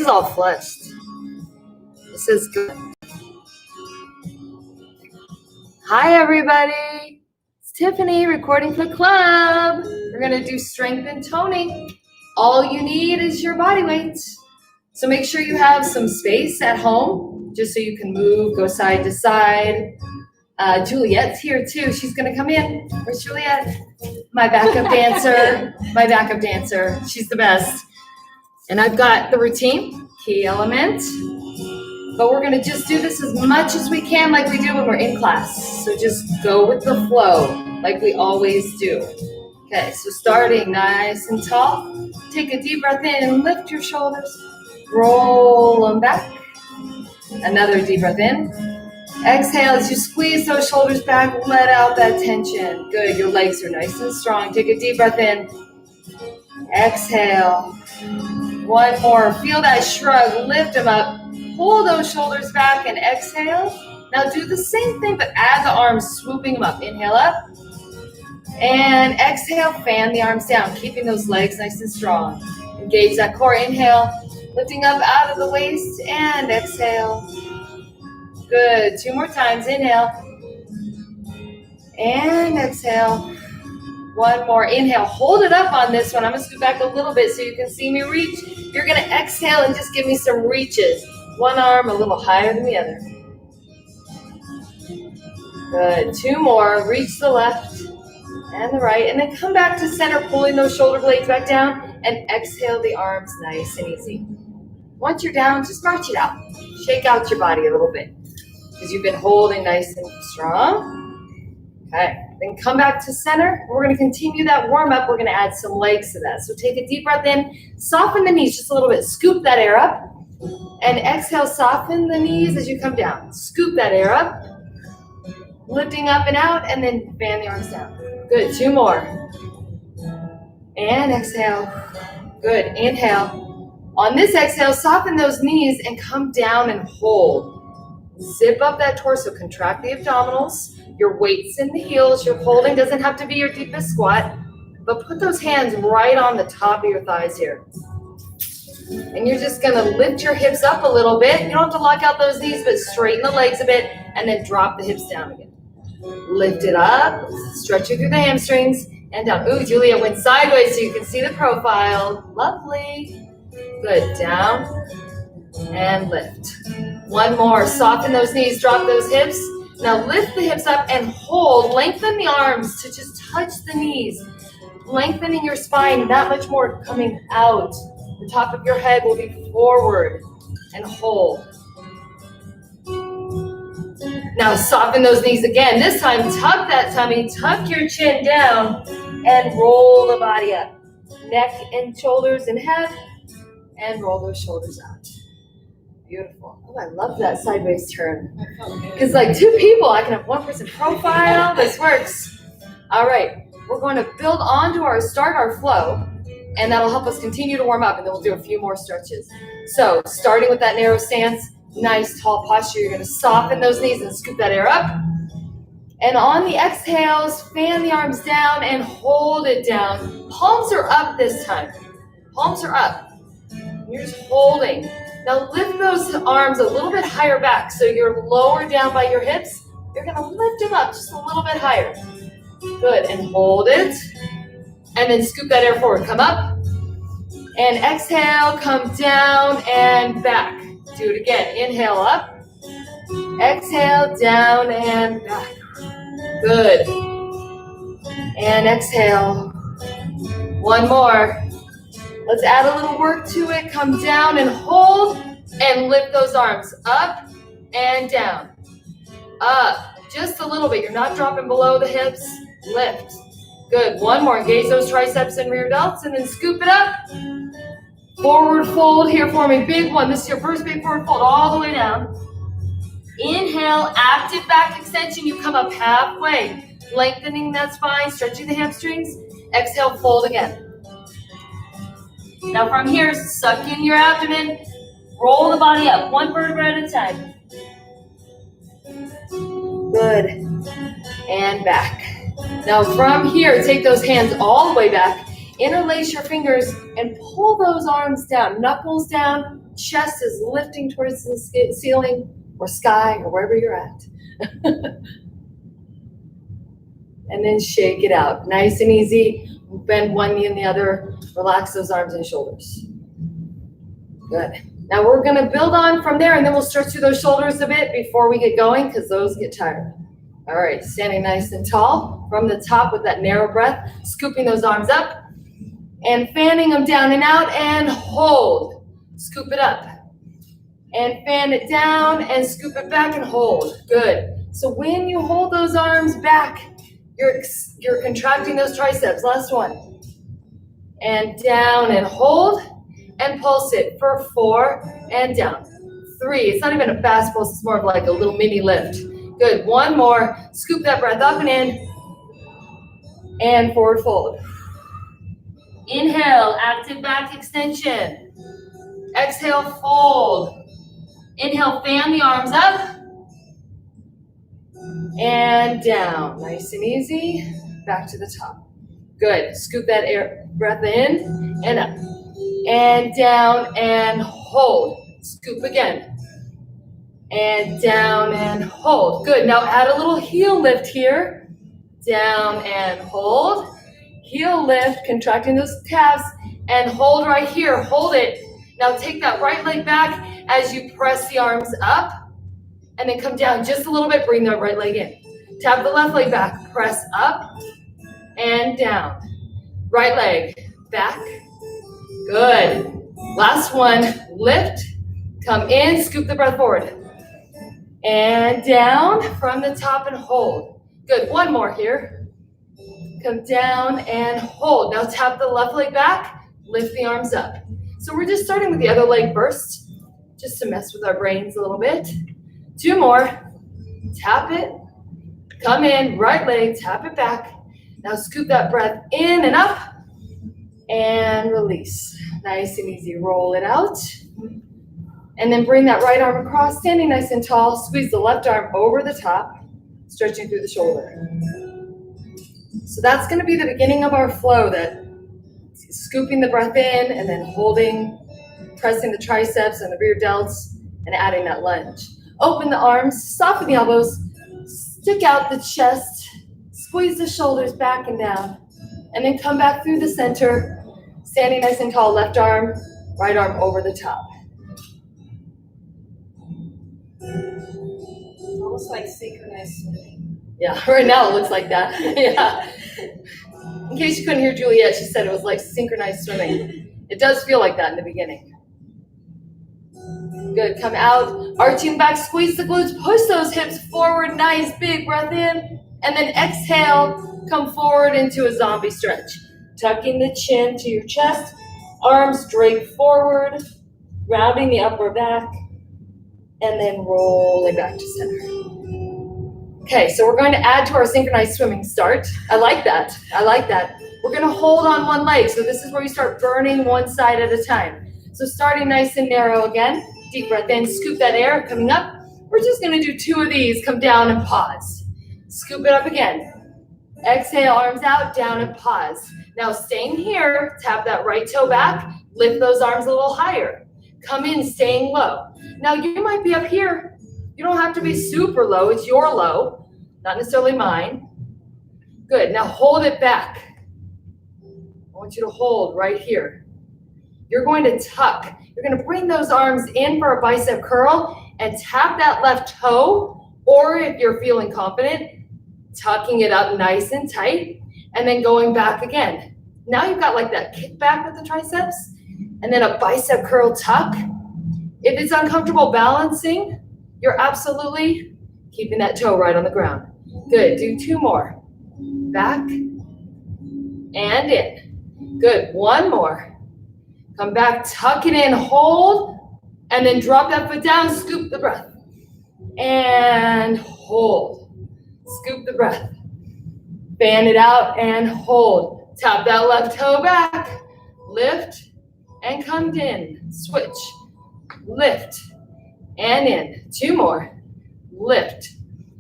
is all fleshed. This is good. Hi, everybody. It's Tiffany recording for the club. We're going to do strength and toning. All you need is your body weight. So make sure you have some space at home just so you can move, go side to side. Juliet's here too. She's going to come in. Where's Juliet? My backup dancer. My backup dancer. She's the best. And I've got the routine, key element. But we're going to just do this as much as we can like we do when we're in class. So just go with the flow like we always do. Okay, so starting nice and tall. Take a deep breath in and lift your shoulders. Roll them back. Another deep breath in. Exhale as you squeeze those shoulders back. Let out that tension. Good, your legs are nice and strong. Take a deep breath in. Exhale. One more. Feel that shrug. Lift them up. Pull those shoulders back and exhale. Now do the same thing, but add the arms, swooping them up. Inhale up. And exhale, fan the arms down, keeping those legs nice and strong. Engage that core. Inhale, lifting up out of the waist and exhale. Good. 2 more times. Inhale. And exhale. 1 more. Inhale. Hold it up on this one. I'm going to scoot back a little bit so you can see me reach. You're going to exhale and just give me some reaches. One arm a little higher than the other. Good. 2 more. Reach the left and the right. And then come back to center, pulling those shoulder blades back down. And exhale the arms nice and easy. Once you're down, just stretch it out. Shake out your body a little bit. Because you've been holding nice and strong. Okay. Then come back to center. We're going to continue that warm-up. We're going to add some legs to that. So take a deep breath in. Soften the knees just a little bit. Scoop that air up. And exhale, soften the knees as you come down. Scoop that air up. Lifting up and out, and then fan the arms down. Good, 2 more. And exhale. Good, inhale. On this exhale, soften those knees and come down and hold. Zip up that torso, contract the abdominals. Your weight's in the heels. Your holding doesn't have to be your deepest squat, but put those hands right on the top of your thighs here. And you're just gonna lift your hips up a little bit. You don't have to lock out those knees, but straighten the legs a bit and then drop the hips down again. Lift it up, stretch it through the hamstrings and down. Ooh, Julia went sideways so you can see the profile. Lovely. Good, down and lift. 1 more, soften those knees, drop those hips. Now lift the hips up and hold. Lengthen the arms to just touch the knees. Lengthening your spine, that much more coming out. The top of your head will be forward and hold. Now soften those knees again. This time, tuck that tummy, tuck your chin down, and roll the body up. Neck and shoulders and head, and roll those shoulders out. Beautiful. Oh, I love that sideways turn. Because like 2 people, I can have 1 person profile. This works. All right, we're going to build onto start our flow. And that'll help us continue to warm up, and then we'll do a few more stretches. So starting with that narrow stance, nice tall posture, you're going to soften those knees and scoop that air up. And on the exhales, fan the arms down and hold it down. Palms are up this time. Palms are up. You're just holding. Now lift those arms a little bit higher back so you're lower down by your hips. You're going to lift them up just a little bit higher. Good, and hold it. And then scoop that air forward. Come up. And exhale, come down and back. Do it again. Inhale up. Exhale, down and back. Good. And exhale. 1 more. Let's add a little work to it. Come down and hold. And lift those arms up and down. Up. Just a little bit. You're not dropping below the hips. Lift. Good. 1 more. Engage those triceps and rear delts and then scoop it up. Forward fold here for me. Big one. This is your first big forward fold all the way down. Inhale. Active back extension. You come up halfway. Lengthening that spine. Stretching the hamstrings. Exhale. Fold again. Now from here, suck in your abdomen. Roll the body up. 1 vertebra at a time. Good. And back. Now from here, take those hands all the way back, interlace your fingers, and pull those arms down, knuckles down, chest is lifting towards the ceiling or sky or wherever you're at. And then shake it out. Nice and easy. Bend one knee and the other. Relax those arms and shoulders. Good. Now we're going to build on from there, and then we'll stretch through those shoulders a bit before we get going because those get tired. All right, standing nice and tall from the top with that narrow breath, scooping those arms up and fanning them down and out and hold. Scoop it up and fan it down and scoop it back and hold. Good. So when you hold those arms back, you're contracting those triceps. Last one. And down and hold and pulse it for 4 and down. 3. It's not even a fast pulse. It's more of like a little mini lift. Good. 1 more. Scoop that breath up and in. And forward fold. Inhale, active back extension. Exhale, fold. Inhale, fan the arms up. And down. Nice and easy. Back to the top. Good. Scoop that breath in and up. And down and hold. Scoop again. And down and hold. Good. Now add a little heel lift here. Down and hold. Heel lift, contracting those calves, and hold right here. Hold it. Now take that right leg back as you press the arms up, and then come down just a little bit. Bring that right leg in. Tap the left leg back. Press up and down. Right leg back. Good. Last one. Lift. Come in. Scoop the breath forward. And down from the top and hold. Good. One more here. Come down and hold. Now tap the left leg back. Lift the arms up. So we're just starting with the other leg first, just to mess with our brains a little bit. 2 more. Tap it. Come in. Right leg. Tap it back. Now scoop that breath in and up. And release. Nice and easy. Roll it out. And then bring that right arm across, standing nice and tall. Squeeze the left arm over the top, stretching through the shoulder. So that's going to be the beginning of our flow, that scooping the breath in and then holding, pressing the triceps and the rear delts and adding that lunge. Open the arms, soften the elbows, stick out the chest, squeeze the shoulders back and down, and then come back through the center, standing nice and tall, left arm, right arm over the top. Almost like synchronized swimming. Yeah, right now it looks like that. Yeah. In case you couldn't hear Juliet, she said it was like synchronized swimming. It does feel like that in the beginning. Good, come out, arching back, squeeze the glutes, push those hips forward, nice, big breath in, and then exhale, come forward into a zombie stretch. Tucking the chin to your chest, arms draped forward, rounding the upper back, and then rolling back to center. Okay, so we're going to add to our synchronized swimming start. I like that. We're going to hold on one leg. So this is where you start burning one side at a time. So starting nice and narrow again. Deep breath in, scoop that air, coming up. We're just going to do 2 of these. Come down and pause. Scoop it up again. Exhale, arms out, down and pause. Now staying here, tap that right toe back. Lift those arms a little higher. Come in, staying low. Now you might be up here. You don't have to be super low. It's your low, not necessarily mine. Good. Now hold it back. I want you to hold right here. You're going to tuck. You're going to bring those arms in for a bicep curl and tap that left toe, or if you're feeling confident, tucking it up nice and tight and then going back again. Now you've got like that kick back with the triceps and then a bicep curl tuck. If it's uncomfortable balancing, you're absolutely keeping that toe right on the ground. Good. Do 2 more. Back and in. Good. 1 more. Come back, tuck it in, hold, and then drop that foot down, scoop the breath. And hold. Scoop the breath. Fan it out and hold. Tap that left toe back. Lift and come in. Switch. Lift and in. 2 more. Lift.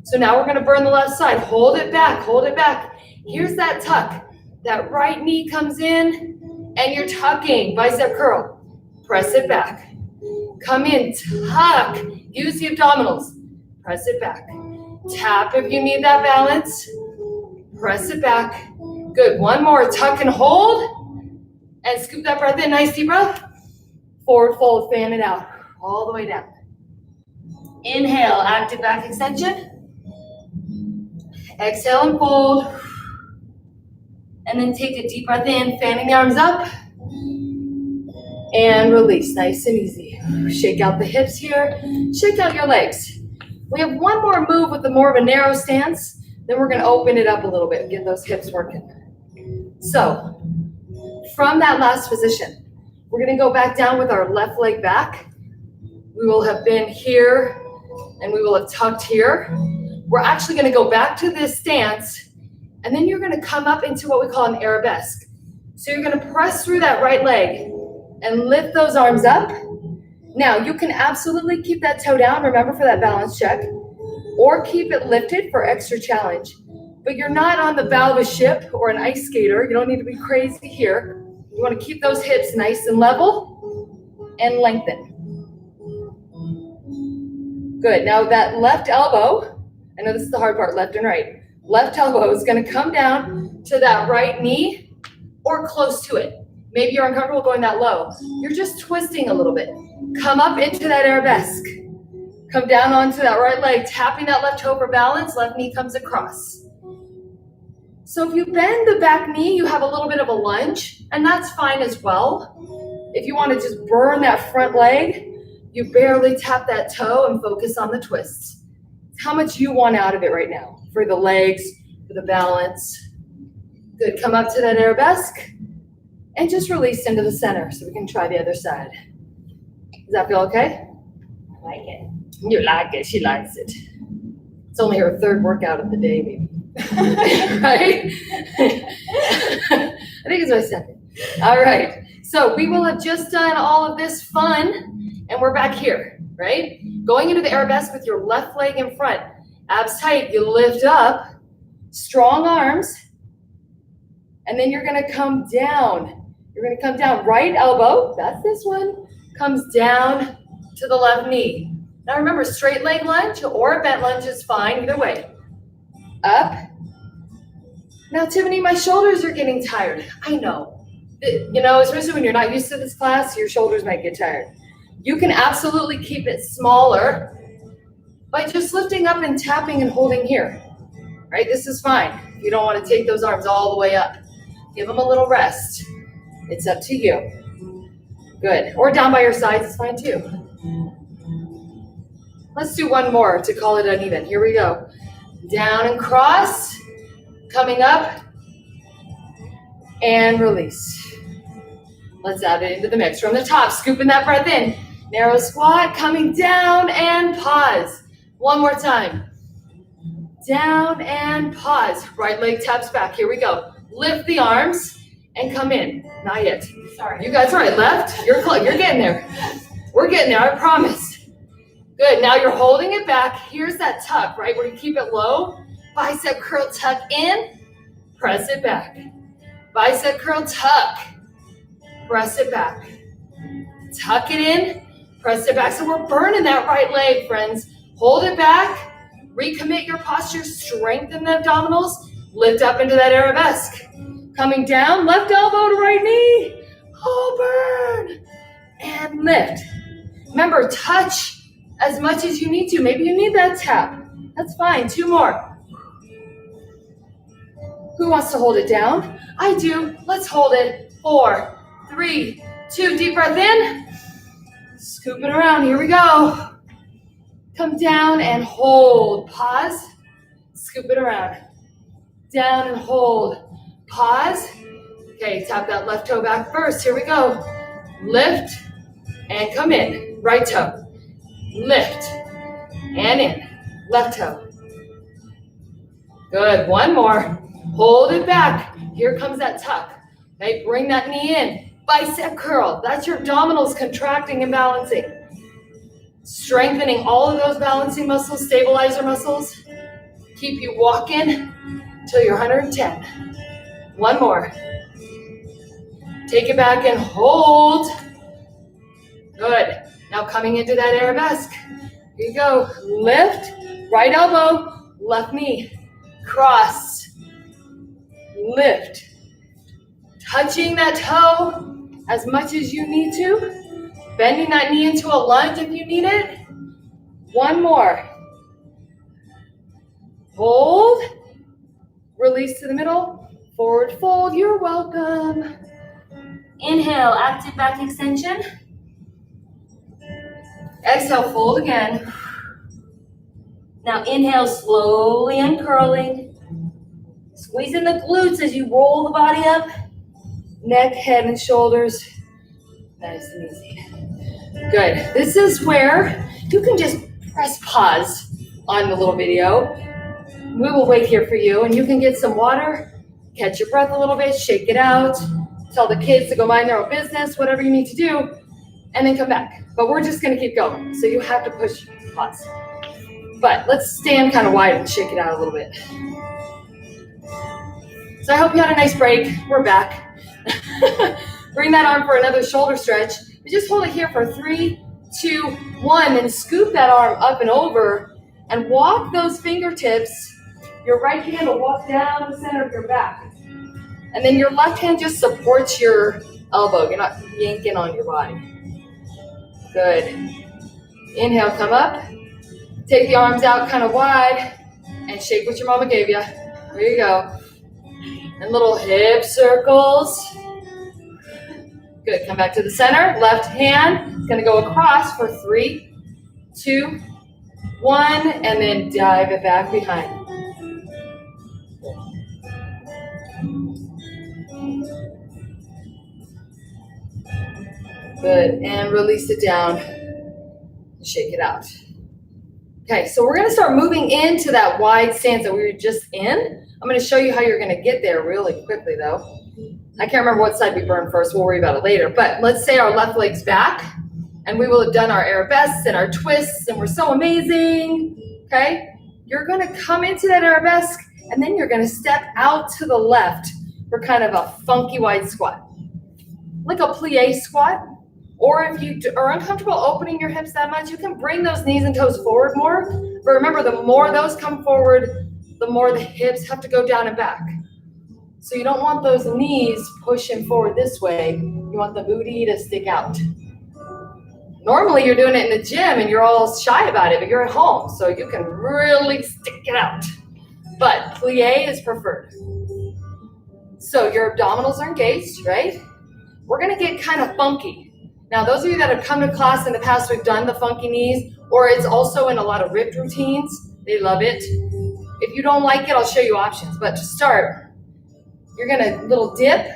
So now we're going to burn the left side. Hold it back. Hold it back. Here's that tuck. That right knee comes in and you're tucking. Bicep curl. Press it back. Come in, tuck. Use the abdominals. Press it back. Tap if you need that balance. Press it back. Good. One more. Tuck and hold. And scoop that breath in. Nice deep breath. Forward fold. Fan it out. All the way down. Inhale. Active back extension. Exhale and fold. And then take a deep breath in. Fanning the arms up. And release. Nice and easy. Shake out the hips here. Shake out your legs. We have one more move with more of a narrow stance. Then we're going to open it up a little bit. Get those hips working. So, from that last position, we're going to go back down with our left leg back. We will have been here, and we will have tucked here. We're actually going to go back to this stance, and then you're going to come up into what we call an arabesque. So you're going to press through that right leg and lift those arms up. Now, you can absolutely keep that toe down, remember, for that balance check, or keep it lifted for extra challenge. But you're not on the bow of a ship or an ice skater. You don't need to be crazy here. You want to keep those hips nice and level and lengthen. Good. Now that left elbow, I know this is the hard part, left and right. Left elbow is going to come down to that right knee or close to it. Maybe you're uncomfortable going that low. You're just twisting a little bit. Come up into that arabesque. Come down onto that right leg, tapping that left toe for balance. Left knee comes across. So if you bend the back knee, you have a little bit of a lunge, and that's fine as well. If you want to just burn that front leg, you barely tap that toe and focus on the twists. It's how much you want out of it right now for the legs, for the balance. Good. Come up to that arabesque and just release into the center so we can try the other side. Does that feel okay? I like it. You like it. She likes it. It's only her third workout of the day, maybe. Right? I think it's my second. All right. So we will have just done all of this fun, and we're back here, right? Going into the arabesque with your left leg in front. Abs tight. You lift up. Strong arms. And then you're going to come down. You're going to come down. Right elbow, that's this one, comes down to the left knee. Now remember, straight leg lunge or a bent lunge is fine, either way. Up. Now, Tiffany, my shoulders are getting tired. I know. You know, especially when you're not used to this class, your shoulders might get tired. You can absolutely keep it smaller by just lifting up and tapping and holding here. Right? This is fine. You don't want to take those arms all the way up. Give them a little rest. It's up to you. Good. Or down by your sides is fine too. Let's do one more to call it uneven. Here we go. Down and cross. Coming up. And release. Let's add it into the mix. From the top, scooping that breath in. Narrow squat. Coming down and pause. One more time. Down and pause. Right leg taps back. Here we go. Lift the arms and come in. Not yet. Sorry. You guys are right. Left. You're getting there. We're getting there. I promise. Good. Now you're holding it back. Here's that tuck, right? Where you keep it low. Bicep curl, tuck in. Press it back. Bicep curl, tuck. Press it back. Tuck it in. Press it back. So we're burning that right leg, friends. Hold it back. Recommit your posture. Strengthen the abdominals. Lift up into that arabesque. Coming down, left elbow to right knee. Oh, burn. And lift. Remember, touch as much as you need to. Maybe you need that tap. That's fine. Two more. Who wants to hold it down? I do. Let's hold it. 4, 3, 2. Deep breath in. Scoop it around. Here we go. Come down and hold. Pause. Scoop it around. Down and hold. Pause. Okay, tap that left toe back first. Here we go. Lift and come in. Right toe. Lift and in. Left toe. Good. One more. Hold it back. Here comes that tuck. Okay, bring that knee in. Bicep curl. That's your abdominals contracting and balancing. Strengthening all of those balancing muscles, stabilizer muscles. Keep you walking until you're 110. One more. Take it back and hold. Good. Now coming into that arabesque. Here you go. Lift, right elbow, left knee. Cross, lift. Touching that toe as much as you need to. Bending that knee into a lunge if you need it. One more. Hold. Release to the middle. Forward fold. You're welcome. Inhale, active back extension. Exhale, fold again. Now inhale, slowly uncurling. Squeezing the glutes as you roll the body up. Neck, head, and shoulders. Nice and easy. Good. This is where you can just press pause on the little video. We will wait here for you, and you can get some water, catch your breath a little bit, shake it out, tell the kids to go mind their own business, whatever you need to do, and then come back. But we're just gonna keep going, so you have to push pause. But let's stand kind of wide and shake it out a little bit. So I hope you had a nice break. We're back. Bring that arm for another shoulder stretch. You just hold it here for 3, 2, 1, and scoop that arm up and over and walk those fingertips. Your right hand will walk down the center of your back. And then your left hand just supports your elbow. You're not yanking on your body. Good. Inhale, come up. Take the arms out kind of wide and shake what your mama gave you. There you go. And little hip circles. Good, come back to the center. Left hand is gonna go across for 3, 2, 1, and then dive it back behind. Good, and release it down. Shake it out. Okay, so we're gonna start moving into that wide stance that we were just in. I'm gonna show you how you're gonna get there really quickly though. I can't remember what side we burn first, we'll worry about it later. But let's say our left leg's back, and we will have done our arabesques and our twists, and we're so amazing, okay? You're gonna come into that arabesque, and then you're gonna step out to the left for kind of a funky wide squat. Like a plie squat. Or if you are uncomfortable opening your hips that much, you can bring those knees and toes forward more. But remember, the more those come forward, the more the hips have to go down and back. So you don't want those knees pushing forward this way. You want the booty to stick out. Normally you're doing it in the gym and you're all shy about it, but you're at home, so you can really stick it out. But plie is preferred. So your abdominals are engaged, right? We're gonna get kind of funky. Now, those of you that have come to class in the past, we've done the funky knees, or it's also in a lot of ripped routines. They love it. If you don't like it, I'll show you options. But to start, you're gonna little dip,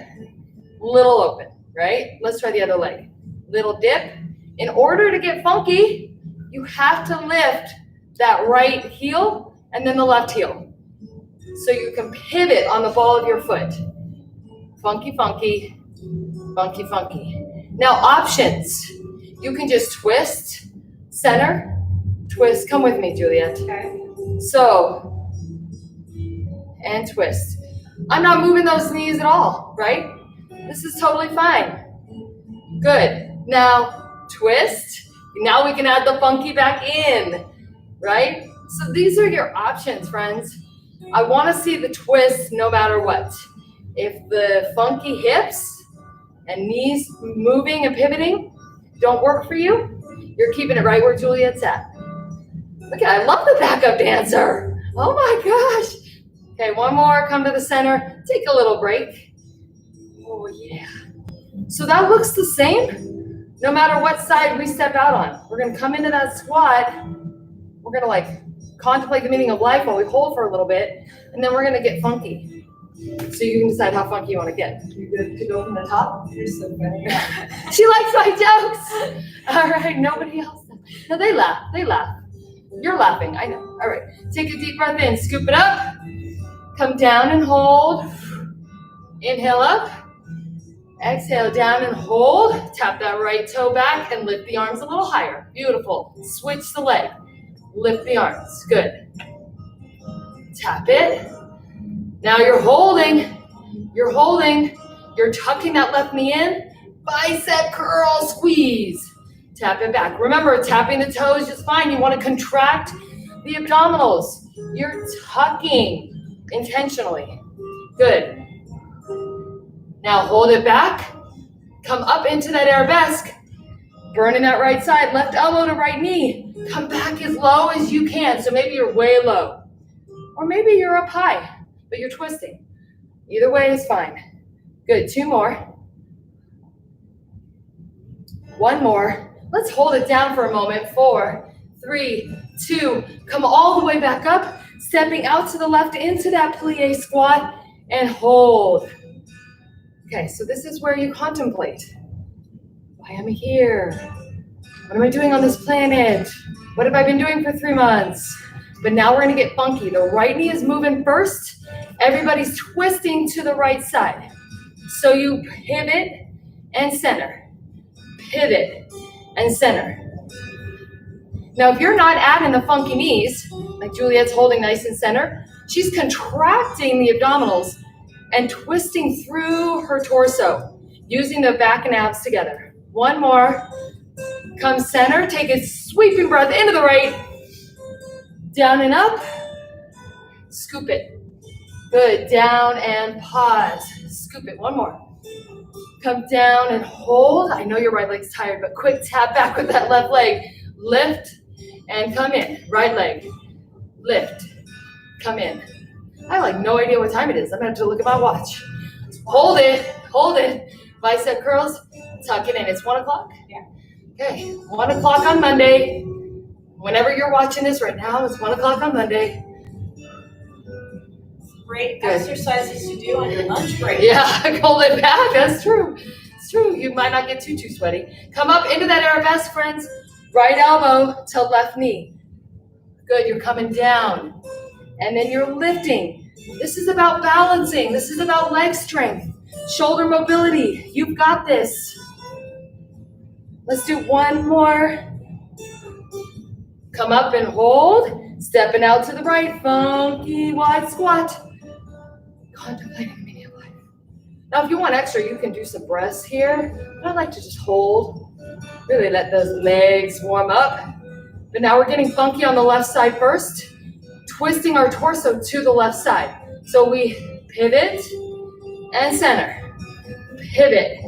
little open, right? Let's try the other leg. Little dip. In order to get funky, you have to lift that right heel and then the left heel. So you can pivot on the ball of your foot. Funky, funky, funky, funky. Now options, you can just twist, center, twist. Come with me, Juliet. Okay. So, and twist. I'm not moving those knees at all, right? This is totally fine. Good. Now, twist. Now we can add the funky back in, right? So these are your options, friends. I want to see the twist no matter what. If the funky hips and knees moving and pivoting don't work for you, you're keeping it right where Juliet's at. Look at, I love the backup dancer. Oh my gosh. Okay, one more, come to the center, take a little break. Oh yeah. So that looks the same no matter what side we step out on. We're gonna come into that squat. We're gonna like contemplate the meaning of life while we hold for a little bit, and then we're gonna get funky. So you can decide how funky you want to get. You good to go from the top? You're so funny. She likes my jokes. All right, nobody else does. No, they laugh. They laugh. You're laughing. I know. All right, take a deep breath in. Scoop it up. Come down and hold. Inhale up. Exhale down and hold. Tap that right toe back and lift the arms a little higher. Beautiful. Switch the leg. Lift the arms. Good. Tap it. Now you're holding. You're holding. You're tucking that left knee in. Bicep curl squeeze. Tap it back. Remember, tapping the toes just fine. You want to contract the abdominals. You're tucking intentionally. Good. Now hold it back. Come up into that arabesque. Burning that right side. Left elbow to right knee. Come back as low as you can. So maybe you're way low. Or maybe you're up high, but you're twisting. Either way is fine. Good. 2 more. 1 more. Let's hold it down for a moment. 4, 3, 2. Come all the way back up. Stepping out to the left into that plie squat and hold. Okay, so this is where you contemplate. Why am I here? What am I doing on this planet? What have I been doing for 3 months? But now we're gonna get funky. The right knee is moving first. Everybody's twisting to the right side. So you pivot and center. Pivot and center. Now, if you're not adding the funky knees, like Juliet's holding nice and center, she's contracting the abdominals and twisting through her torso, using the back and abs together. 1 more. Come center, take a sweeping breath into the right, down and up, scoop it. Good, down and pause, scoop it. 1 more. Come down and hold. I know your right leg's tired, but quick tap back with that left leg. Lift and come in. Right leg, lift, come in. I have like no idea what time it is. I'm gonna have to look at my watch. Hold it. Bicep curls, tuck it in. It's 1 o'clock? Yeah. Okay, 1 o'clock on Monday. Whenever you're watching this right now, it's 1 o'clock on Monday. Great exercises to do on your lunch break. Yeah, hold it back. That's true. It's true. You might not get too sweaty. Come up into that arabesque, friends. Right elbow to left knee. Good. You're coming down. And then you're lifting. This is about balancing. This is about leg strength, shoulder mobility. You've got this. Let's do 1 more. Come up and hold. Stepping out to the right. Funky wide squat. Contemplating the meaning of life. Now, if you want extra, you can do some breaths here. But I like to just hold. Really let those legs warm up. But now we're getting funky on the left side first. Twisting our torso to the left side. So we pivot and center. Pivot,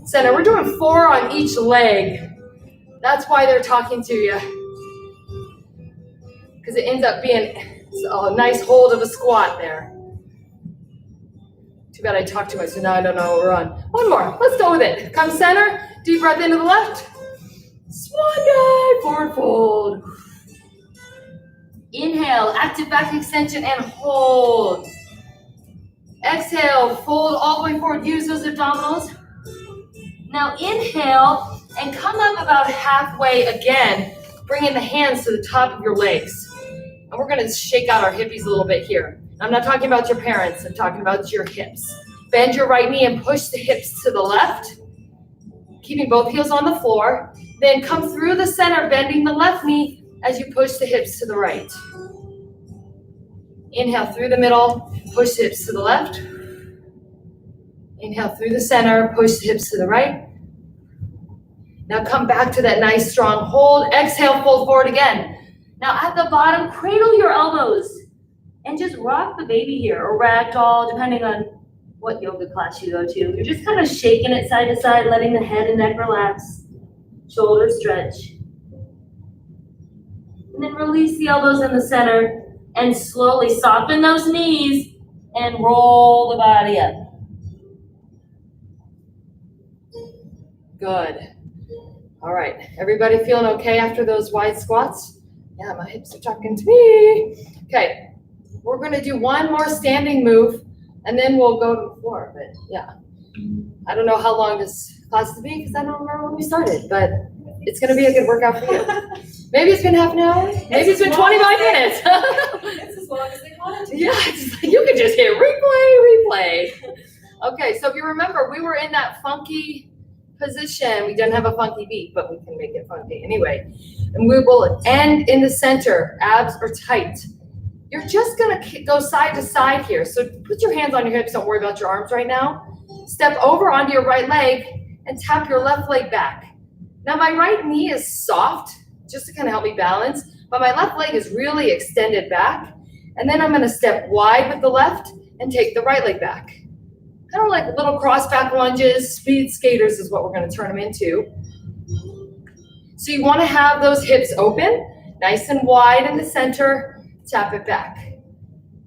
center. We're doing 4 on each leg. That's why they're talking to you. Because it ends up being a nice hold of a squat there. Too bad I talked too much, so now I don't know what we're on. 1 more. Let's go with it. Come center. Deep breath into the left. Swan dive. Forward fold. Inhale. Active back extension and hold. Exhale. Fold all the way forward. Use those abdominals. Now inhale and come up about halfway again. Bringing the hands to the top of your legs. And we're going to shake out our hippies a little bit here. I'm not talking about your parents. I'm talking about your hips. Bend your right knee and push the hips to the left. Keeping both heels on the floor. Then come through the center, bending the left knee as you push the hips to the right. Inhale through the middle, push the hips to the left. Inhale through the center, push the hips to the right. Now come back to that nice strong hold. Exhale, fold forward again. Now at the bottom, cradle your elbows and just rock the baby here, or ragdoll, depending on what yoga class you go to. You're just kind of shaking it side to side, letting the head and neck relax, shoulders stretch. And then release the elbows in the center and slowly soften those knees and roll the body up. Good. All right, everybody feeling okay after those wide squats? Yeah, my hips are talking to me. Okay, we're gonna do 1 more standing move and then we'll go to the floor, but yeah. I don't know how long this class will be because I don't remember when we started, but it's gonna be a good workout for you. Maybe it's been half an hour, maybe it's been 25 minutes. It's as long as they want it. Yeah, it's like you can just hit replay. Okay, so if you remember, we were in that funky position. We didn't have a funky beat, but we can make it funky anyway. And we will end in the center. Abs are tight. You're just gonna go side to side here. So put your hands on your hips. Don't worry about your arms right now. Step over onto your right leg and tap your left leg back. Now my right knee is soft, just to kind of help me balance, but my left leg is really extended back. And then I'm gonna step wide with the left and take the right leg back. Kind of like little cross back lunges, speed skaters is what we're gonna turn them into. So you wanna have those hips open, nice and wide in the center, tap it back.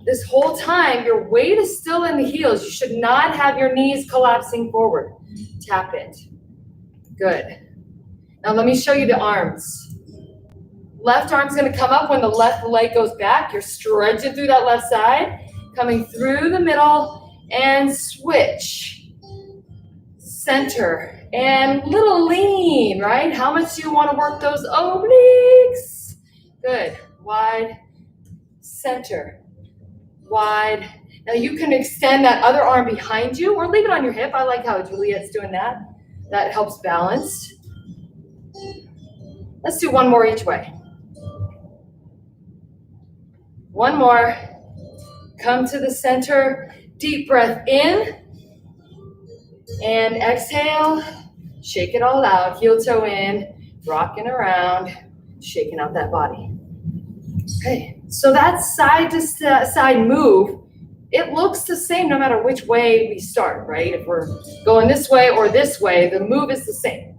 This whole time, your weight is still in the heels. You should not have your knees collapsing forward. Tap it. Good. Now let me show you the arms. Left arm's gonna come up when the left leg goes back. You're stretching through that left side, coming through the middle, and switch. Center, and little lean, right? How much do you wanna work those obliques? Good, wide, center, wide. Now you can extend that other arm behind you or leave it on your hip. I like how Juliet's doing that. That helps balance. Let's do one more each way. One more. Come to the center. Deep breath in. And exhale. Shake it all out. Heel toe in. Rocking around. Shaking out that body. Okay. So that side to side move, it looks the same no matter which way we start, right? If we're going this way or this way, the move is the same.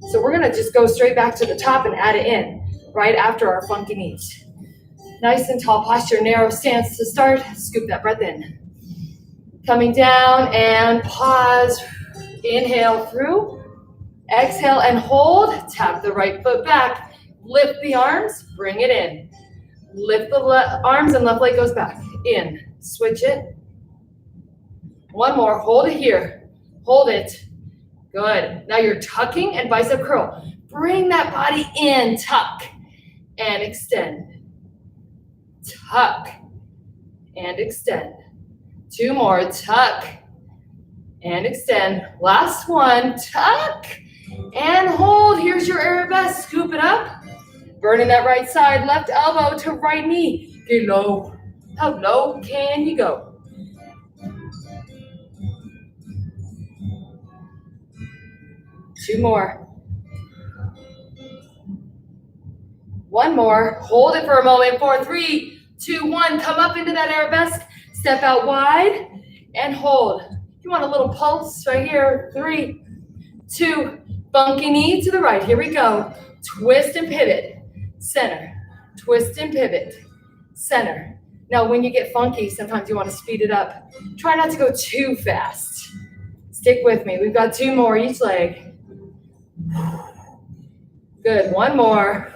So we're gonna just go straight back to the top and add it in right after our funky knees. Nice and tall posture, narrow stance to start. Scoop that breath in. Coming down and pause. Inhale through. Exhale and hold. Tap the right foot back. Lift the arms, bring it in. Lift the arms and left leg goes back. In, switch it. One more, hold it here. Hold it. Good. Now you're tucking and bicep curl. Bring that body in, tuck and extend. Tuck and extend. Two more, tuck and extend. Last one, tuck and hold. Here's your arabesque, scoop it up. Burning that right side, left elbow to right knee. Get low. How low can you go? Two more. One more. Hold it for a moment. 4, 3, 2, 1. Come up into that arabesque. Step out wide and hold. You want a little pulse right here. 3, 2. Funky knee to the right. Here we go. Twist and pivot. Center. Twist and pivot. Center. Now, when you get funky, sometimes you want to speed it up. Try not to go too fast. Stick with me. We've got 2 more each leg. Good. One more.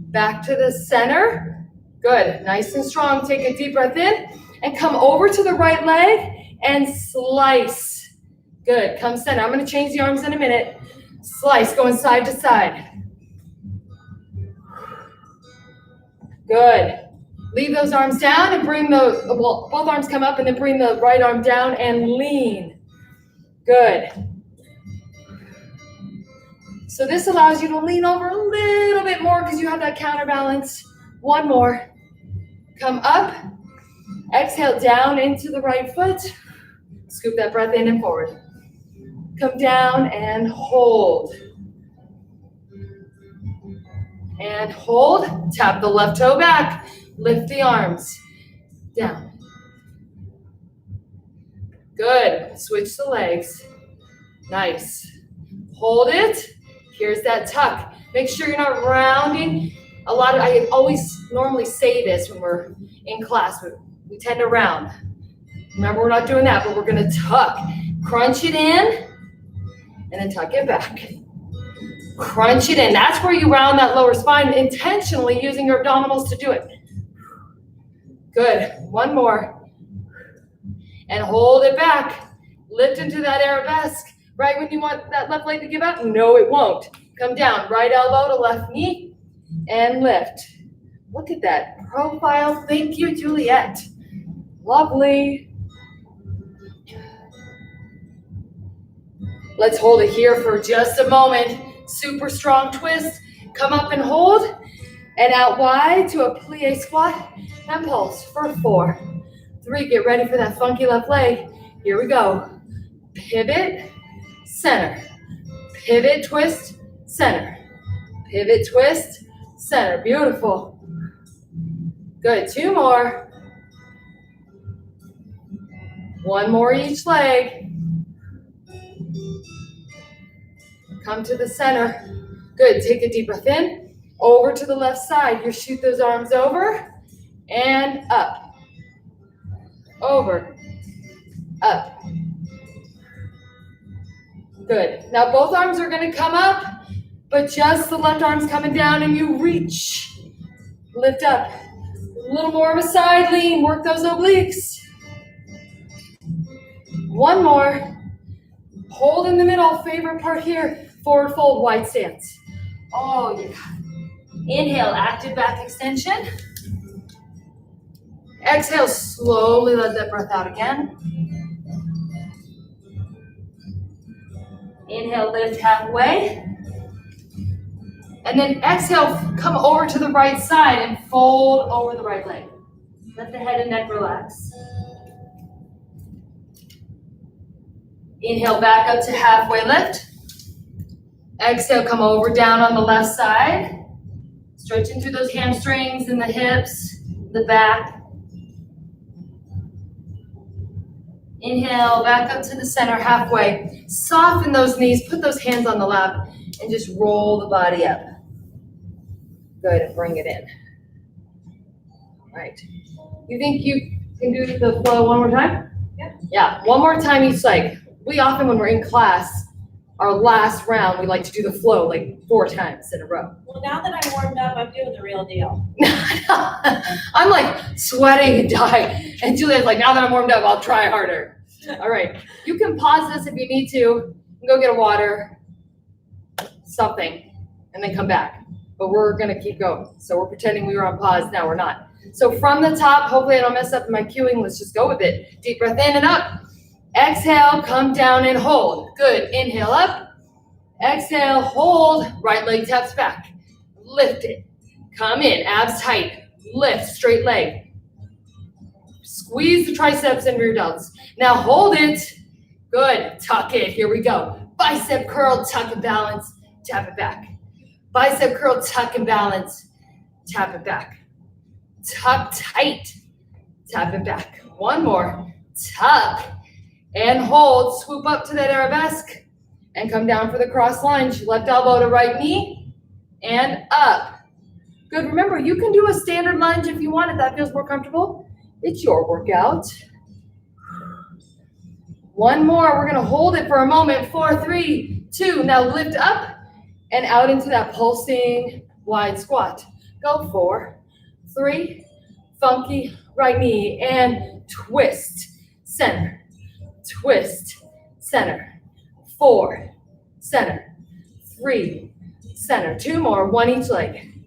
Back to the center. Good. Nice and strong. Take a deep breath in and come over to the right leg and slice. Good. Come center. I'm going to change the arms in a minute. Slice. Going side to side. Good. Leave those arms down and bring both arms come up and then bring the right arm down and lean. Good. So this allows you to lean over a little bit more because you have that counterbalance. One more. Come up. Exhale down into the right foot. Scoop that breath in and forward. Come down and hold. And hold. Tap the left toe back. Lift the arms. Down. Good. Switch the legs. Nice. Hold it. Here's that tuck. Make sure you're not rounding. I always normally say this when we're in class, but we tend to round. Remember, we're not doing that, but we're gonna tuck. Crunch it in, and then tuck it back. Crunch it in. That's where you round that lower spine, intentionally using your abdominals to do it. Good. One more. And hold it back. Lift into that arabesque. Right when you want that left leg to give up? No, it won't. Come down. Right elbow to left knee and lift. Look at that profile. Thank you, Juliet. Lovely. Let's hold it here for just a moment. Super strong twist. Come up and hold. And out wide to a plie squat. And pulse for 4, 3. Get ready for that funky left leg. Here we go. Pivot. Center. Pivot, twist, center. Pivot, twist, center. Beautiful. Good, 2 more. 1 more each leg. Come to the center. Good, take a deep breath in. Over to the left side. You shoot those arms over and up. Over, up. Good. Now both arms are gonna come up, but just the left arm's coming down and you reach. Lift up. A little more of a side lean, work those obliques. 1 more. Hold in the middle, favorite part here. Forward fold, wide stance. Oh, you got it. Inhale, active back extension. Exhale, slowly let that breath out again. Inhale, lift halfway. And then exhale, come over to the right side and fold over the right leg. Let the head and neck relax. Inhale, back up to halfway lift. Exhale, come over down on the left side. Stretching through those hamstrings and the hips, the back. Inhale, back up to the center halfway. Soften those knees, put those hands on the lap, and just roll the body up. Good, and bring it in. All right. You think you can do the flow one more time? Yeah. Yeah, one more time each leg. We often, when we're in class, our last round, we like to do the flow like 4 times in a row. Well, now that I'm warmed up, I'm doing the real deal. I'm like sweating and dying. And Julia's like, now that I'm warmed up, I'll try harder. All right. You can pause this if you need to. Go get a water, something, and then come back. But we're going to keep going. So we're pretending we were on pause. Now we're not. So from the top, hopefully I don't mess up my cueing. Let's just go with it. Deep breath in and up. Exhale, come down and hold. Good. Inhale up. Exhale, hold. Right leg taps back. Lift it. Come in. Abs tight. Lift. Straight leg. Squeeze the triceps and rear delts. Now hold it. Good. Tuck it. Here we go. Bicep curl, tuck and balance. Tap it back. Bicep curl, tuck and balance. Tap it back. Tuck tight. Tap it back. 1 more. Tuck and hold. Swoop up to that arabesque and come down for the cross lunge. Left elbow to right knee and up. Good. Remember, you can do a standard lunge if you want, if that feels more comfortable. It's your workout. 1 more. We're going to hold it for a moment. 4, 3, 2. Now lift up and out into that pulsing wide squat. Go 4, 3, funky right knee and twist, center, twist, center, 4, center, 3, center. 2 more, 1 each leg.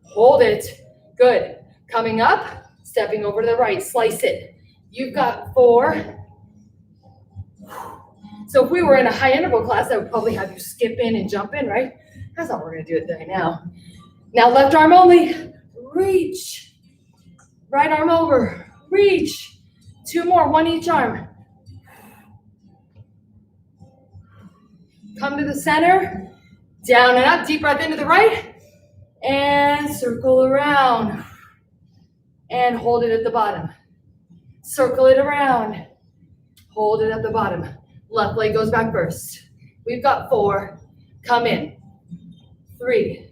Hold it. Good. Coming up, stepping over to the right, slice it. You've got 4. So if we were in a high interval class, I would probably have you skip in and jump in, right? That's not what we're gonna do it right now. Now left arm only, reach. Right arm over, reach. 2 more, 1 each arm. Come to the center, down and up, deep breath into the right, and circle around. And hold it at the bottom. Circle it around, hold it at the bottom. Left leg goes back first. We've got 4. Come in. 3.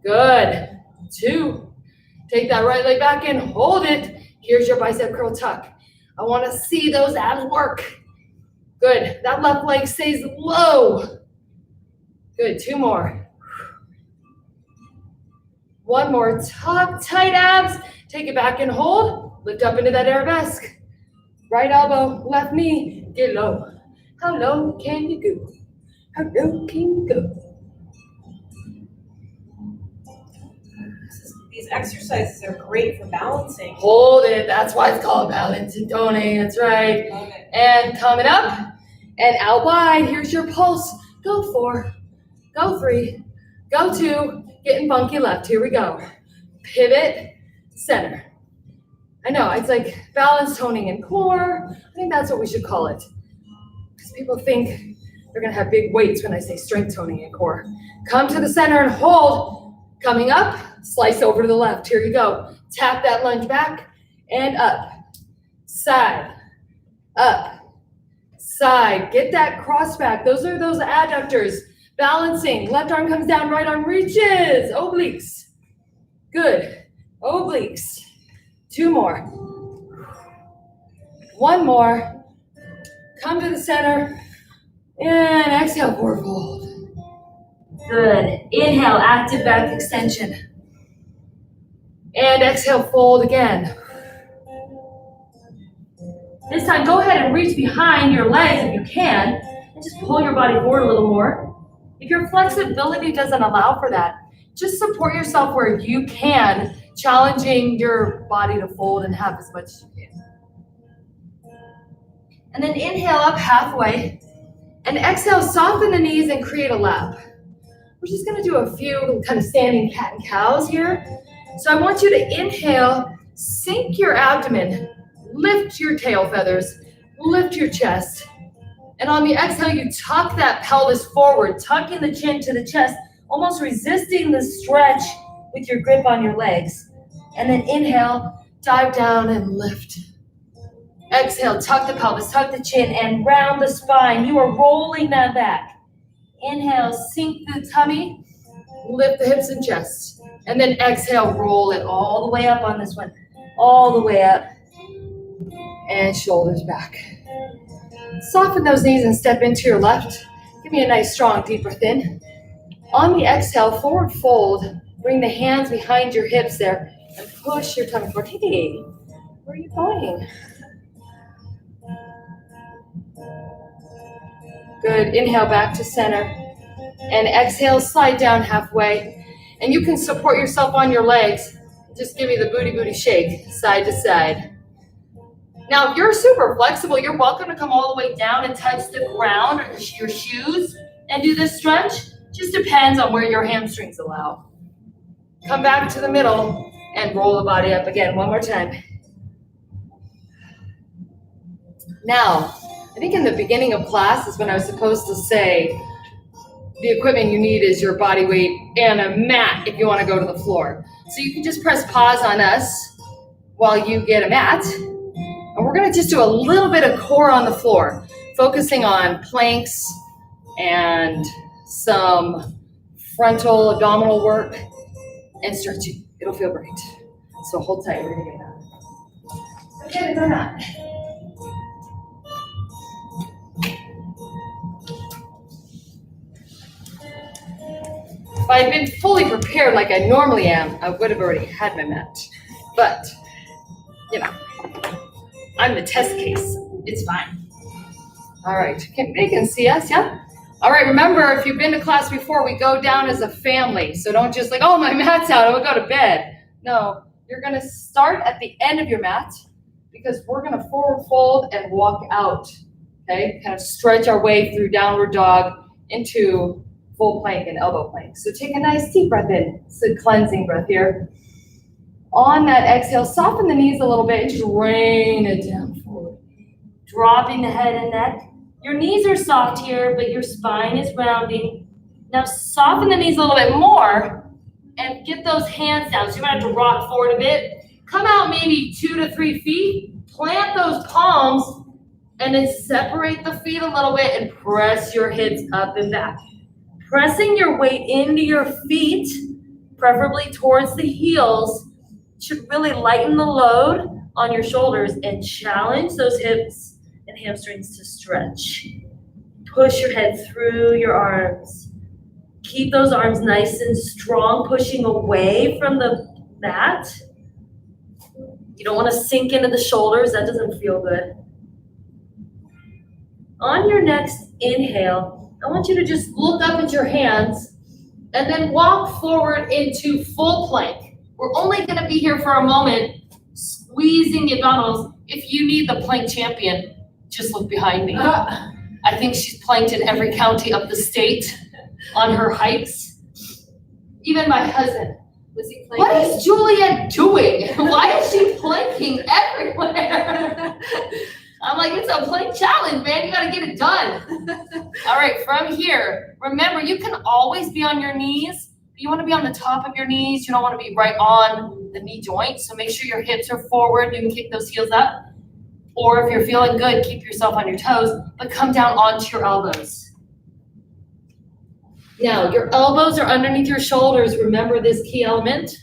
Good. 2. Take that right leg back in. Hold it. Here's your bicep curl tuck. I want to see those abs work. Good. That left leg stays low. Good. 2 more. 1 more. Tuck tight abs. Take it back and hold. Lift up into that arabesque. Right elbow, left knee. Get low. How low can you go? How low can you go? These exercises are great for balancing. Hold it. That's why it's called balancing, Tony. That's right. Okay. And coming up and out wide. Here's your pulse. Go 4. Go 3. Go 2. Getting funky left. Here we go. Pivot, center. I know, it's like balance, toning, and core. I think that's what we should call it. Because people think They're gonna have big weights when I say strength toning and core. Come to the center and hold. Coming up, slice over to the left. Here you go. Tap that lunge back and up. Side, up, side. Get that cross back. Those are those adductors. Balancing. Left arm comes down, right arm reaches. Obliques. Good. Obliques. 2 more. 1 more. Come to the center. And exhale, forward fold. Good. Inhale, active back extension. And exhale, fold again. This time, go ahead and reach behind your legs if you can, and just pull your body forward a little more. If your flexibility doesn't allow for that, just support yourself where you can, challenging your body to fold and have as much as you can. And then inhale up halfway, and exhale, soften the knees and create a lap. We're just gonna do a few kind of standing cat and cows here. So I want you to inhale, sink your abdomen, lift your tail feathers, lift your chest. And on the exhale, you tuck that pelvis forward, tucking the chin to the chest, almost resisting the stretch with your grip on your legs. And then inhale, dive down and lift. Exhale, tuck the pelvis, tuck the chin, and round the spine. You are rolling that back. Inhale, sink the tummy, lift the hips and chest. And then exhale, roll it all the way up on this one. All the way up. And shoulders back. Soften those knees and step into your left. Give me a nice, strong, deep breath in. On the exhale, forward fold. Bring the hands behind your hips there and push your tummy forward. Hey, where are you going? Good. Inhale back to center. And exhale, slide down halfway. And you can support yourself on your legs. Just give me the booty shake, side to side. Now, if you're super flexible, you're welcome to come all the way down and touch the ground or your shoes and do this stretch. Just depends on where your hamstrings allow. Come back to the middle and roll the body up again. One more time. Now, I think in the beginning of class is when I was supposed to say the equipment you need is your body weight and a mat if you want to go to the floor. So you can just press pause on us while you get a mat. And we're going to just do a little bit of core on the floor, focusing on planks and some frontal abdominal work and stretching. It'll feel great. So hold tight. We're going to get that. Get it or not. If I had been fully prepared like I normally am, I would have already had my mat. But, you know, I'm the test case. It's fine. All right. They can see us, yeah? All right. Remember, if you've been to class before, we go down as a family. So don't just like, oh, my mat's out, I'll go to bed. No, you're going to start at the end of your mat because we're going to forward fold and walk out. Okay? Kind of stretch our way through downward dog into full plank and elbow plank. So take a nice deep breath in. It's a cleansing breath here. On that exhale, soften the knees a little bit and just rain it down forward. Dropping the head and neck. Your knees are soft here, but your spine is rounding. Now soften the knees a little bit more and get those hands down. So you might have to rock forward a bit. Come out maybe 2 to 3 feet. Plant those palms and then separate the feet a little bit and press your hips up and back. Pressing your weight into your feet, preferably towards the heels, should really lighten the load on your shoulders and challenge those hips and hamstrings to stretch. Push your head through your arms. Keep those arms nice and strong, pushing away from the mat. You don't want to sink into the shoulders. That doesn't feel good. On your next inhale, I want you to just look up at your hands and then walk forward into full plank. We're only going to be here for a moment, squeezing the abdominals. If you need the plank champion, just look behind me. I think she's planked in every county of the state on her hikes. Even my husband. Was he planking? What is Juliet doing? Why is she planking everywhere? I'm like, it's a plank challenge, man. You gotta get it done. All right, from here, remember, you can always be on your knees. You wanna be on the top of your knees. You don't wanna be right on the knee joint. So make sure your hips are forward. You can kick those heels up. Or if you're feeling good, keep yourself on your toes, but come down onto your elbows. Now, your elbows are underneath your shoulders. Remember this key element?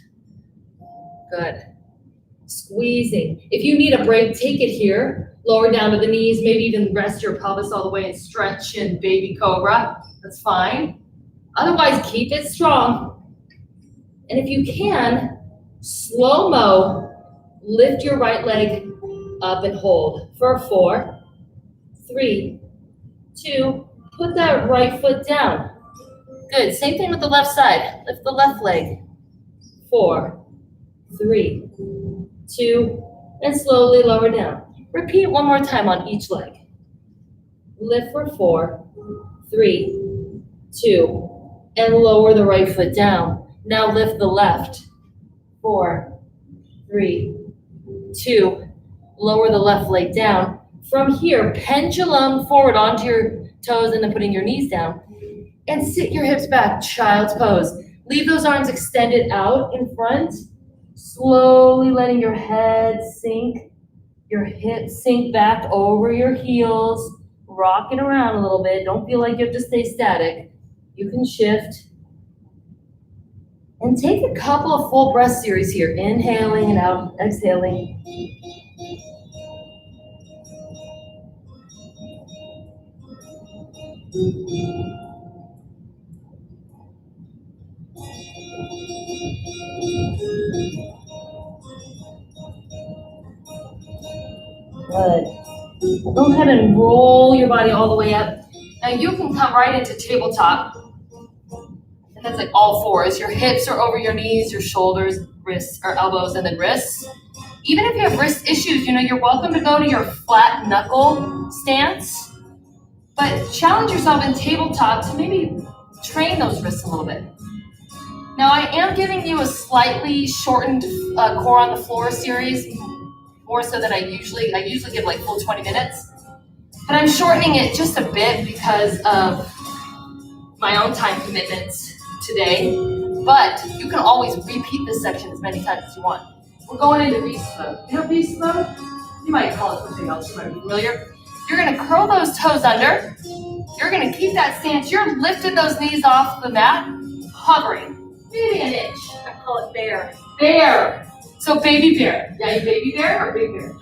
Good. Squeezing. If you need a break, take it here. Lower down to the knees, maybe even rest your pelvis all the way and stretch in baby cobra. That's fine. Otherwise, keep it strong. And if you can, slow-mo, lift your right leg up and hold for 4, 3, 2, put that right foot down. Good, same thing with the left side. Lift the left leg. 4, 3, 2, and slowly lower down. Repeat one more time on each leg. Lift for 4, 3, 2, and lower the right foot down. Now lift the left. 4, 3, 2, lower the left leg down. From here, pendulum forward onto your toes and then putting your knees down. And sit your hips back, child's pose. Leave those arms extended out in front. Slowly letting your head sink, your hips sink back over your heels. Rock it around a little bit. Don't feel like you have to stay static. You can shift. And take a couple of full breath series here. Inhaling and out, exhaling. Good. Go ahead and roll your body all the way up. Now you can come right into tabletop. And that's like all fours. Your hips are over your knees, your shoulders, wrists, or elbows, and then wrists. Even if you have wrist issues, you're welcome to go to your flat knuckle stance. But challenge yourself in tabletop to maybe train those wrists a little bit. Now I am giving you a slightly shortened core on the floor series, more so than I usually give like full 20 minutes. But I'm shortening it just a bit because of my own time commitments today. But you can always repeat this section as many times as you want. We're going into beast mode. You know beast mode? You might call it something else, you might be familiar. You're gonna curl those toes under. You're gonna keep that stance. You're lifting those knees off the mat, hovering, maybe an inch. I call it bear. Bear. So baby bear. Yeah, you baby bear or big bear?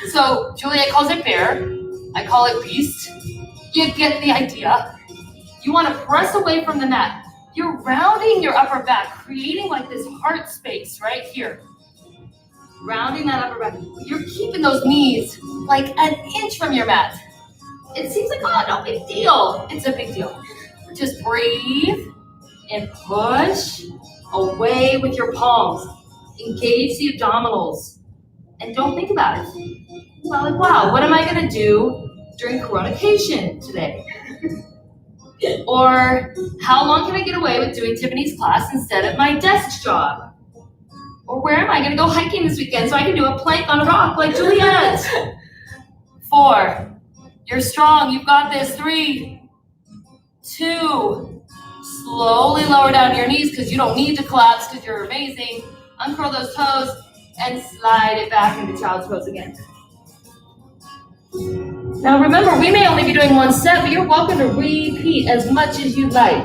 So Juliet calls it bear. I call it beast. You get the idea. You want to press away from the mat. You're rounding your upper back, creating like this heart space right here. Rounding that upper back. You're keeping those knees like an inch from your mat. It seems like, oh, no big deal. It's a big deal. Just breathe and push away with your palms. Engage the abdominals. And don't think about it. Well, like, wow, what am I going to do during coronation today? Or how long can I get away with doing Tiffany's class instead of my desk job? Or where am I going to go hiking this weekend so I can do a plank on a rock like Juliet? 4, you're strong, you've got this. 3, 2, slowly lower down your knees because you don't need to collapse because you're amazing. Uncurl those toes and slide it back into child's pose again. Now remember, we may only be doing one set, but you're welcome to repeat as much as you'd like.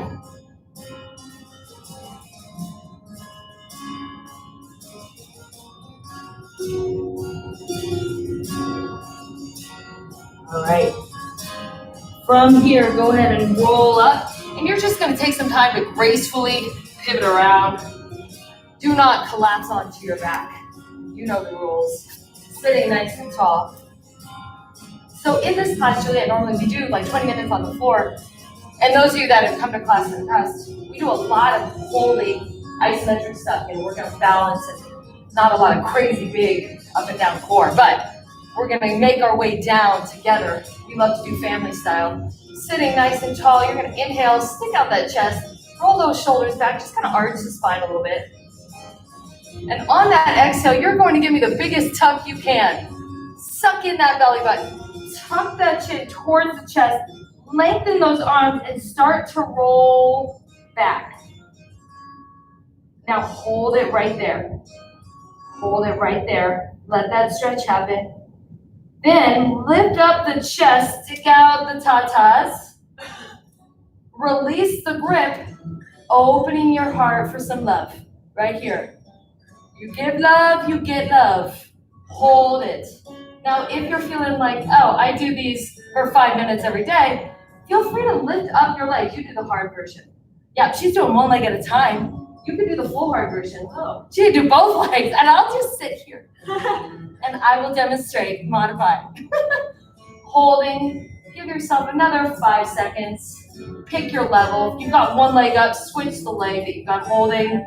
All right. From here, go ahead and roll up, and you're just going to take some time to gracefully pivot around. Do not collapse onto your back. You know the rules. Sitting nice and tall. So in this class, Juliet, normally we do like 20 minutes on the floor. And those of you that have come to class in the past, we do a lot of holding isometric stuff and work on balance and not a lot of crazy big up and down core. But we're going to make our way down together. We love to do family style. Sitting nice and tall, you're going to inhale, stick out that chest, roll those shoulders back, just kind of arch the spine a little bit. And on that exhale, you're going to give me the biggest tuck you can. suck in that belly button. Tuck that chin towards the chest. Lengthen those arms and start to roll back. Now hold it right there. Hold it right there. Let that stretch happen. Then lift up the chest, stick out the tatas. Release the grip, opening your heart for some love. Right here. You give love, you get love. Hold it. Now, if you're feeling like, oh, I do these for 5 minutes every day, feel free to lift up your legs. You do the hard version. Yeah, she's doing one leg at a time. You can do the full hard version. Oh, she can do both legs, and I'll just sit here. And I will demonstrate, modify. Holding, give yourself another 5 seconds. Pick your level. If you've got one leg up, switch the leg that you've got holding.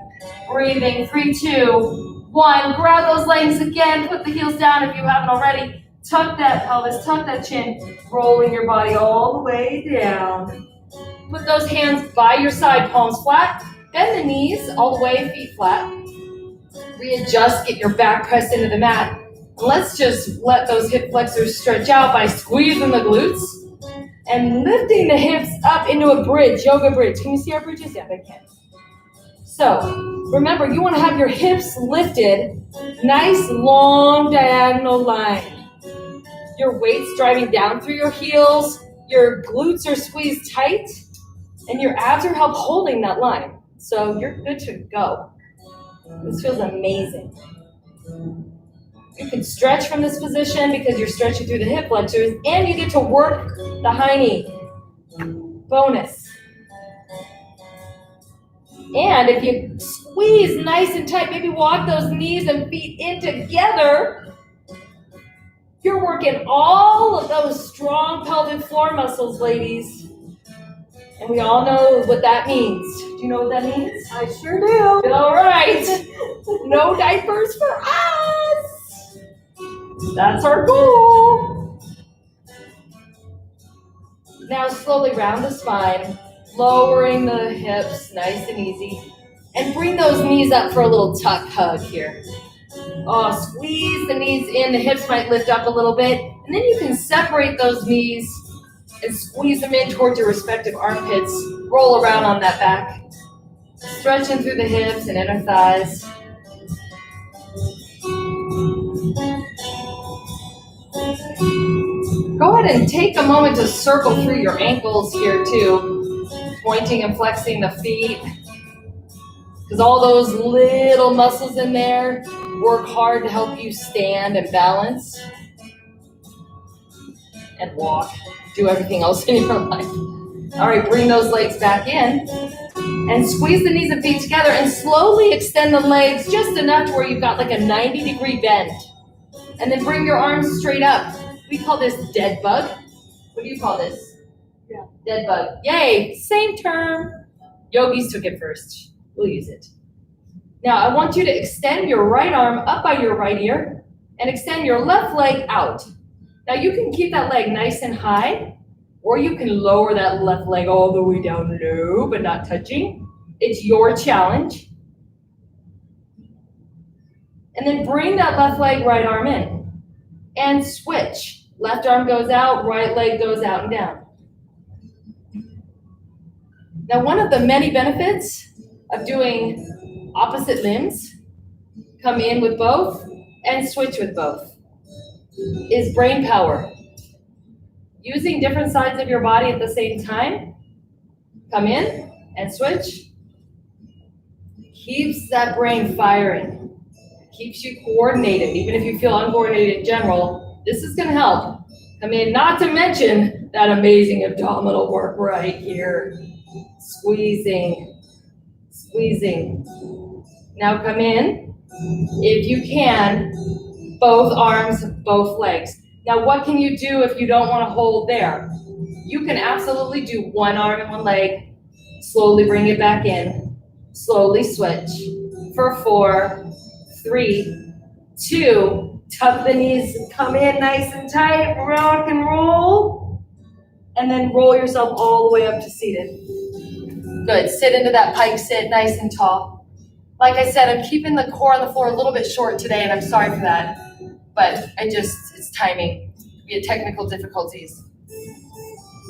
Breathing, 3, 2, 1. Grab those legs again. Put the heels down if you haven't already. Tuck that pelvis, tuck that chin. Rolling your body all the way down. Put those hands by your side, palms flat. Bend the knees all the way, feet flat. Readjust, get your back pressed into the mat. And let's just let those hip flexors stretch out by squeezing the glutes and lifting the hips up into a bridge, yoga bridge. Can you see our bridges? Yeah, they can. So remember, you want to have your hips lifted, nice long diagonal line. Your weight's driving down through your heels, your glutes are squeezed tight, and your abs are held holding that line. So you're good to go. This feels amazing. You can stretch from this position because you're stretching through the hip flexors, and you get to work the high knee. Bonus. And if you squeeze nice and tight, maybe walk those knees and feet in together, you're working all of those strong pelvic floor muscles, ladies. And we all know what that means. Do you know what that means? I sure do. All right. No diapers for us. That's our goal. Now slowly round the spine, lowering the hips nice and easy. And bring those knees up for a little tuck hug here. Oh, squeeze the knees in. The hips might lift up a little bit. And then you can separate those knees and squeeze them in towards your respective armpits. Roll around on that back. Stretching through the hips and inner thighs. Go ahead and take a moment to circle through your ankles here too. Pointing and flexing the feet. Because all those little muscles in there work hard to help you stand and balance. And walk. Do everything else in your life. All right, bring those legs back in and squeeze the knees and feet together and slowly extend the legs just enough to where you've got like a 90-degree bend. And then bring your arms straight up. We call this dead bug. What do you call this? Yeah. Dead bug. Yay, same term. Yogis took it first. We'll use it. Now I want you to extend your right arm up by your right ear and extend your left leg out. Now you can keep that leg nice and high, or you can lower that left leg all the way down low, but not touching. It's your challenge. And then bring that left leg, right arm in. And switch. Left arm goes out, right leg goes out and down. Now one of the many benefits of doing opposite limbs, come in with both and switch with both, is brain power. Using different sides of your body at the same time, come in and switch, keeps that brain firing, keeps you coordinated. Even if you feel uncoordinated in general, this is gonna help. Come in, not to mention that amazing abdominal work right here. Squeezing, squeezing. Now come in, if you can, both arms, both legs. Now what can you do if you don't want to hold there? You can absolutely do one arm and one leg, slowly bring it back in, slowly switch for 4, 3, 2, tuck the knees, come in nice and tight, rock and roll, and then roll yourself all the way up to seated. Good, sit into that pike sit nice and tall. Like I said, I'm keeping the core on the floor a little bit short today, and I'm sorry for that. but it's timing. We had technical difficulties.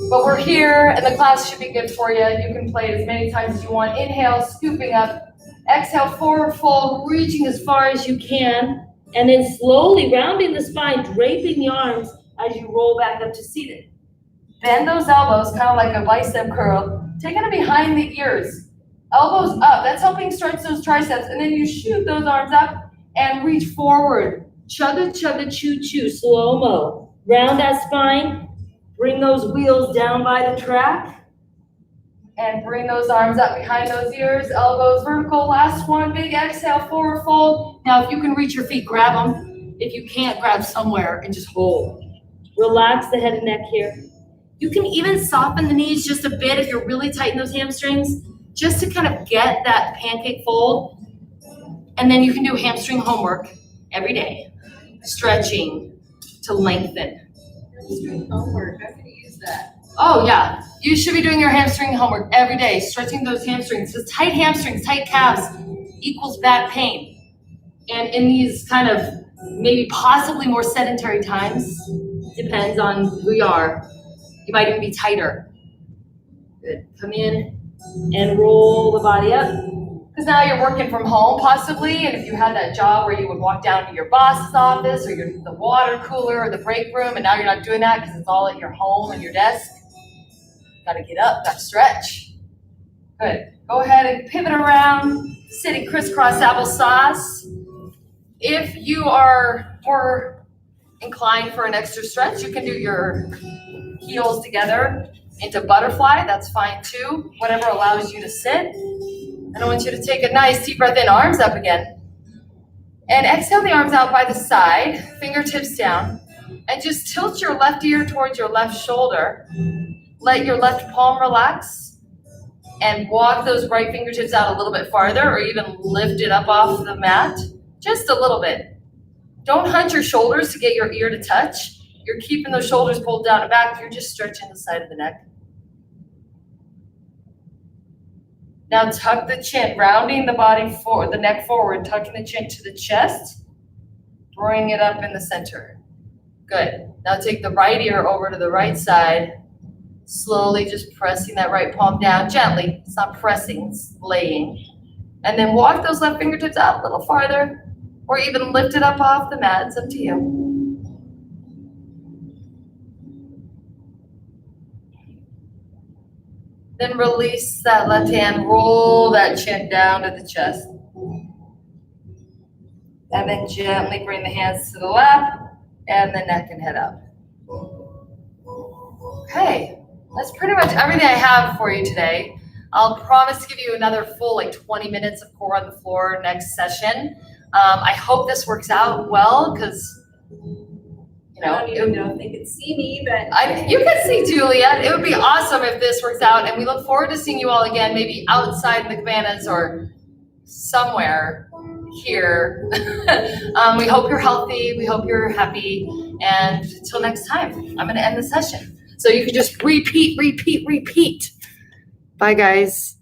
But we're here, and the class should be good for you. You can play it as many times as you want. Inhale, scooping up. Exhale, forward fold, reaching as far as you can. And then slowly rounding the spine, draping the arms as you roll back up to seated. Bend those elbows, kind of like a bicep curl. Taking it behind the ears. Elbows up, that's helping stretch those triceps. And then you shoot those arms up and reach forward. Chugga, chugga, choo, choo, slow-mo. Round that spine. Bring those wheels down by the track. And bring those arms up behind those ears. Elbows vertical. Last one, big exhale, forward fold. Now, if you can reach your feet, grab them. If you can't, grab somewhere and just hold. Relax the head and neck here. You can even soften the knees just a bit if you're really tight in those hamstrings, just to kind of get that pancake fold. And then you can do hamstring homework every day, stretching to lengthen. Hamstring homework, I'm gonna use that. Oh yeah, you should be doing your hamstring homework every day, stretching those hamstrings, because tight hamstrings, tight calves equals back pain. And in these kind of maybe possibly more sedentary times, depends on who you are, you might even be tighter. Good, come in and roll the body up. Because now you're working from home possibly, and if you had that job where you would walk down to your boss's office or the water cooler or the break room, and now you're not doing that because it's all at your home and your desk, gotta get up, gotta stretch. Good, go ahead and pivot around, sitting crisscross applesauce. If you are more inclined for an extra stretch, you can do your heels together into butterfly, that's fine too, whatever allows you to sit. And I want you to take a nice deep breath in, arms up again. And exhale the arms out by the side, fingertips down. And just tilt your left ear towards your left shoulder. Let your left palm relax. And walk those right fingertips out a little bit farther, or even lift it up off the mat. Just a little bit. Don't hunch your shoulders to get your ear to touch. You're keeping those shoulders pulled down and back. You're just stretching the side of the neck. Now tuck the chin, rounding the body forward, the neck forward, tucking the chin to the chest. Bring it up in the center. Good. Now take the right ear over to the right side. Slowly just pressing that right palm down gently. It's not pressing, it's laying. And then walk those left fingertips out a little farther, or even lift it up off the mat. It's up to you. Then release that left hand, roll that chin down to the chest. And then gently bring the hands to the lap and the neck and head up. Okay, that's pretty much everything I have for you today. I'll promise to give you another full 20 minutes of core on the floor next session. I hope this works out well, because I don't even know if they could see me, but you can see Julia. It would be awesome if this works out, and we look forward to seeing you all again, maybe outside the cabanas or somewhere here. We hope you're healthy. We hope you're happy. And until next time, I'm going to end the session. So you can just repeat. Bye, guys.